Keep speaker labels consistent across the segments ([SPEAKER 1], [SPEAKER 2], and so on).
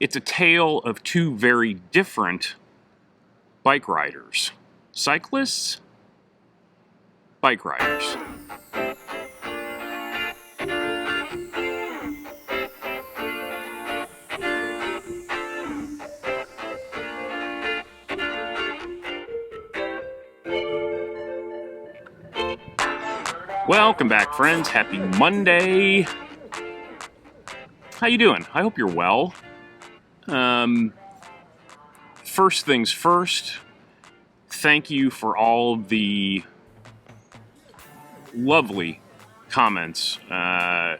[SPEAKER 1] It's a tale of two very different bike riders. Cyclists, bike riders. Welcome back, friends. Happy Monday. How you doing? I hope you're well. First things first, thank you for all the lovely comments from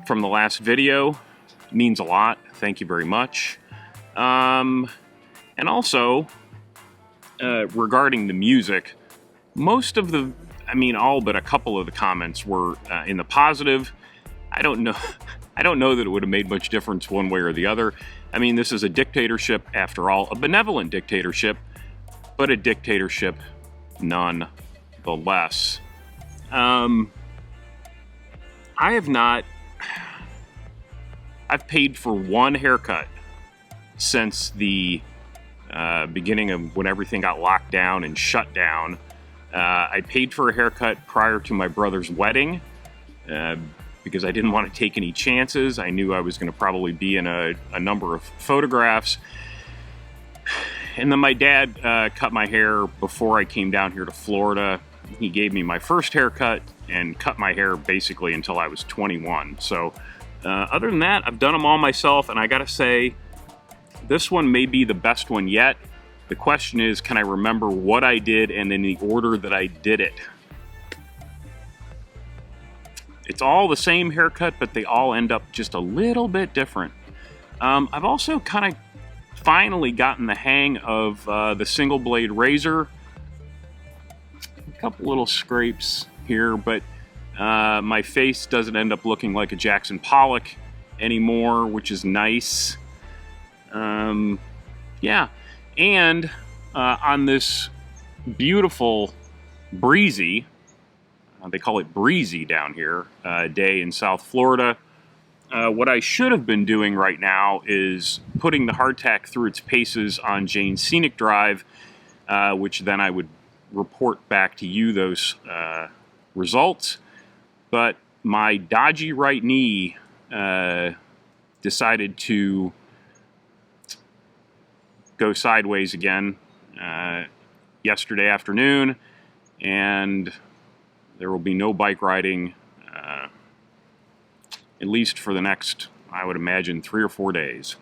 [SPEAKER 1] the last video. It means a lot. Thank you very much. And also, regarding the music, all but a couple of the comments were in the positive. I don't know that it would have made much difference one way or the other. I mean, this is a dictatorship after all, a benevolent dictatorship, but a dictatorship nonetheless. I've paid for one haircut since the beginning of when everything got locked down and shut down. I paid for a haircut prior to my brother's wedding because I didn't want to take any chances. I knew I was going to probably be in a number of photographs. And then my dad cut my hair before I came down here to Florida. He gave me my first haircut and cut my hair basically until I was 21. So other than that, I've done them all myself, and I gotta say, this one may be the best one yet. The question is, can I remember what I did and in the order that I did it? It's all the same haircut, but they all end up just a little bit different. I've also kind of finally gotten the hang of the single blade razor. A couple little scrapes here, but my face doesn't end up looking like a Jackson Pollock anymore, which is nice. Yeah, and on this beautiful breezy, they call it breezy down here, day in South Florida, what I should have been doing right now is putting the hardtack through its paces on Jane's Scenic Drive, which then I would report back to you those results. But my dodgy right knee decided to go sideways again yesterday afternoon, and there will be no bike riding at least for the next, I would imagine, 3 or 4 days.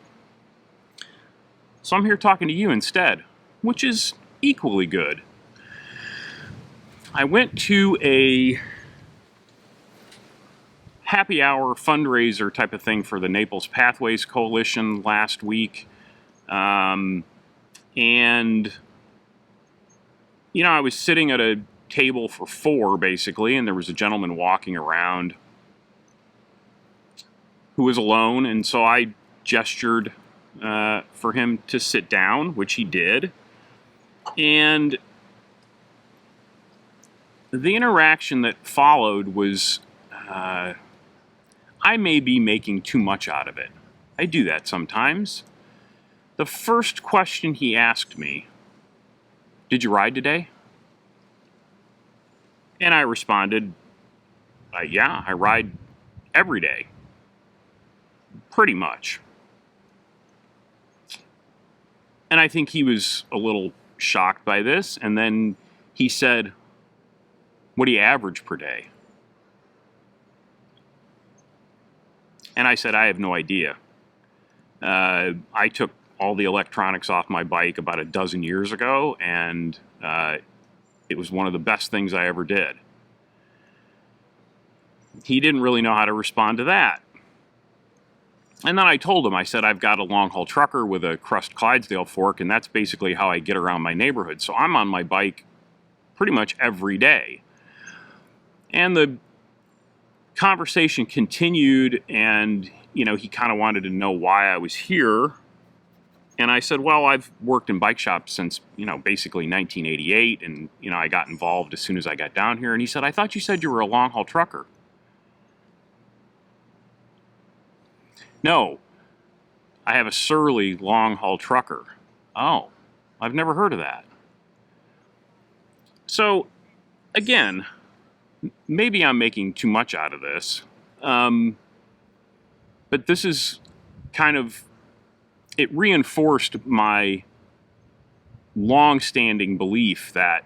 [SPEAKER 1] So I'm here talking to you instead, which is equally good. I went to a happy hour fundraiser type of thing for the Naples Pathways Coalition last week. And, you know, I was sitting at a table for 4, basically, and there was a gentleman walking around who was alone, and so I gestured for him to sit down, which he did. And the interaction that followed was, I may be making too much out of it. I do that sometimes. The first question he asked me, "Did you ride today?" And I responded, "Yeah, I ride every day. Pretty much." And I think he was a little shocked by this, and then he said, "What do you average per day?" And I said, "I have no idea. I took all the electronics off my bike about a dozen years ago, and it was one of the best things I ever did." He didn't really know how to respond to that. And then I told him, I said, "I've got a long-haul trucker with a Crust Clydesdale fork, and that's basically how I get around my neighborhood. So I'm on my bike pretty much every day." And the conversation continued, and, you know, he kind of wanted to know why I was here. And I said, "Well, I've worked in bike shops since, you know, basically 1988, and, you know, I got involved as soon as I got down here." And he said, "I thought you said you were a long-haul trucker." No, I have a surly long-haul trucker. Oh, I've never heard of that. So, again, maybe I'm making too much out of this, but this is kind of, it reinforced my long-standing belief that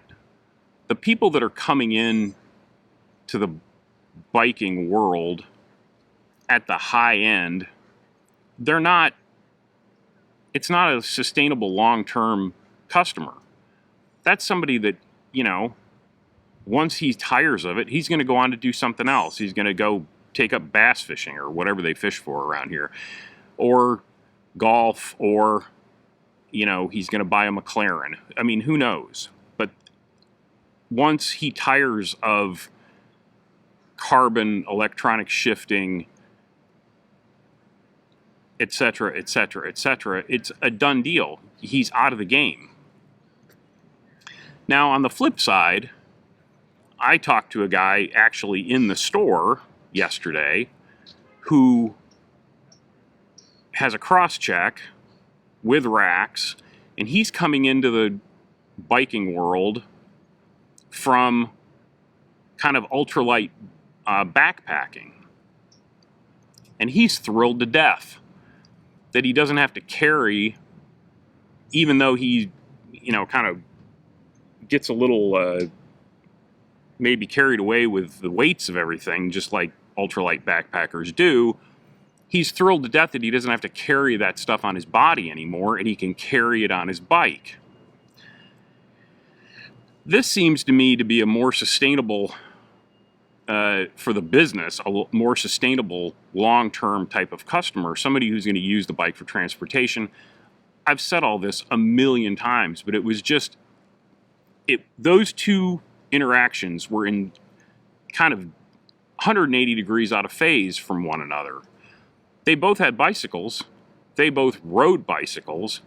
[SPEAKER 1] the people that are coming in to the biking world at the high end, it's not a sustainable long-term customer. That's somebody that, once he tires of it, he's going to go on to do something else. He's going to go take up bass fishing or whatever they fish for around here, or golf, or, he's going to buy a McLaren. I mean, who knows? But once he tires of carbon, electronic shifting, etc., etc., etc., it's a done deal. He's out of the game. Now, on the flip side, I talked to a guy actually in the store yesterday who has a cross-check with racks, and he's coming into the biking world from kind of ultralight backpacking. And he's thrilled to death that he doesn't have to carry, even though he, kind of gets a little maybe carried away with the weights of everything, just like ultralight backpackers do. He's thrilled to death that he doesn't have to carry that stuff on his body anymore, and he can carry it on his bike. This seems to me to be a more sustainable, for the business, a more sustainable long-term type of customer, somebody who's going to use the bike for transportation. I've said all this a million times, but it was just, those two interactions were in kind of 180 degrees out of phase from one another. They both had bicycles, they both rode bicycles,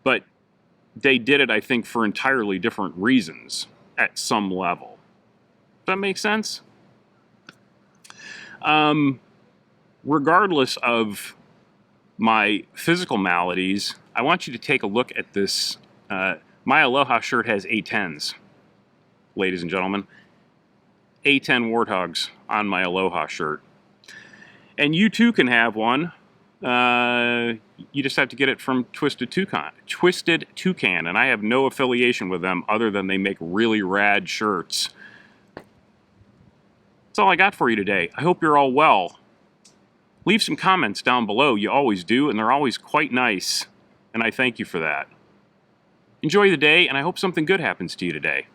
[SPEAKER 1] but they did it, I think, for entirely different reasons at some level. Does that make sense? Regardless of my physical maladies, I want you to take a look at this. My Aloha shirt has A10s, ladies and gentlemen. A10 Warthogs on my Aloha shirt. And you too can have one. You just have to get it from Twisted Toucan, and I have no affiliation with them other than they make really rad shirts. That's all I got for you today. I hope you're all well. Leave some comments down below. You always do, and they're always quite nice, and I thank you for that. Enjoy the day, and I hope something good happens to you today.